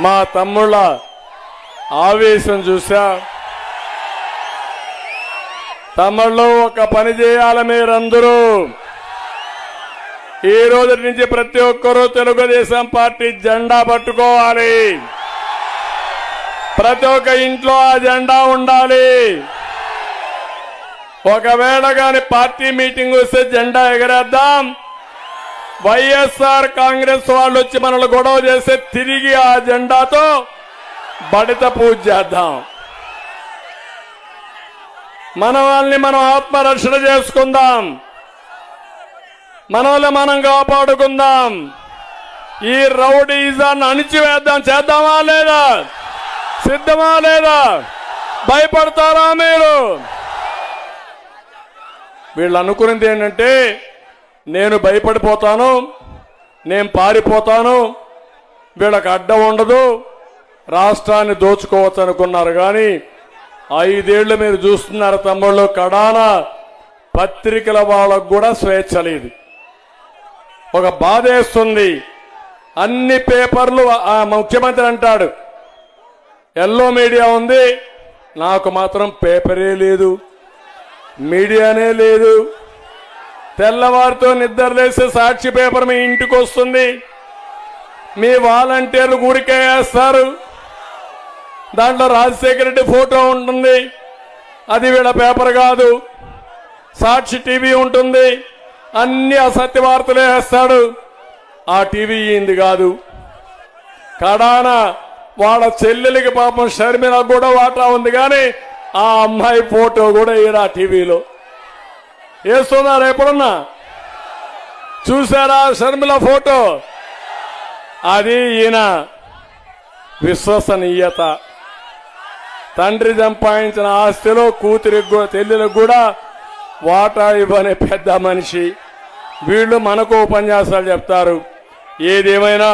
మా తమ్ముళ్ళ ఆవేశం చూసా. తమ్ముళ్ళు ఒక పని చేయాలి, మీరందరూ ఈ రోజు నుంచి ప్రతి ఒక్కరూ తెలుగుదేశం పార్టీ జెండా పట్టుకోవాలి. ప్రతి ఒక్క ఇంట్లో ఆ జెండా ఉండాలి. ఒకవేళ గాని పార్టీ మీటింగ్ వస్తే జెండా ఎగరేద్దాం. వైఎస్ఆర్ కాంగ్రెస్ వాళ్ళు వచ్చి మనల్ని గొడవ చేస్తే తిరిగి ఆ జెండాతో బడిత పూజ చేద్దాం. మన వాళ్ళని మనం ఆత్మరక్షణ చేసుకుందాం. మన వాళ్ళని మనం కాపాడుకుందాం. ఈ రౌడీజాన్ని అణిచివేద్దాం. చేద్దామా లేదా? సిద్ధమా లేదా? భయపడతారా మీరు? వీళ్ళు అనుకున్నది ఏంటంటే నేను భయపడిపోతాను, నేను పారిపోతాను, వీళ్ళకి అడ్డం ఉండదు, రాష్ట్రాన్ని దోచుకోవచ్చు అనుకున్నారు. కానీ 5 ఏళ్లు మీరు చూస్తున్నారు తమ్ముళ్ళు, కడాన పత్రికల వాళ్ళకు కూడా స్వేచ్ఛ లేదు. ఒక బాధేస్తుంది. అన్ని పేపర్లు ఆ ముఖ్యమంత్రి అంటాడు ఎల్లో మీడియా ఉంది, నాకు మాత్రం పేపరే లేదు, మీడియానే లేదు. తెల్లవారితో నిద్రలేసే సాక్షి పేపర్ మీ ఇంటికి వస్తుంది. మీ వాలంటీర్లు ఊరికే వేస్తారు. దాంట్లో రాజశేఖర రెడ్డి ఫోటో ఉంటుంది, అది వీళ్ళ పేపర్ కాదు. సాక్షి టీవీ ఉంటుంది, అన్ని అసత్య వార్తలే వేస్తాడు. ఆ టీవీ ఇంది కాదు. కడాన వాళ్ళ చెల్లెలికి పాపం షర్మిల కూడా వాటా ఉంది, కానీ ఆ అమ్మాయి ఫోటో కూడా ఈయన టీవీలో వేస్తున్నారు. ఎప్పుడన్నా చూసారా షర్మిల ఫోటో? అది ఈయన విశ్వసనీయత. తండ్రి సంపాదించిన ఆస్తిలో కూతురికి చెల్లెలకు కూడా వాటా ఇవ్వని పెద్ద మనిషి. వీళ్ళు మనకు ఉపన్యాసాలు చెప్తారు. ఏదేమైనా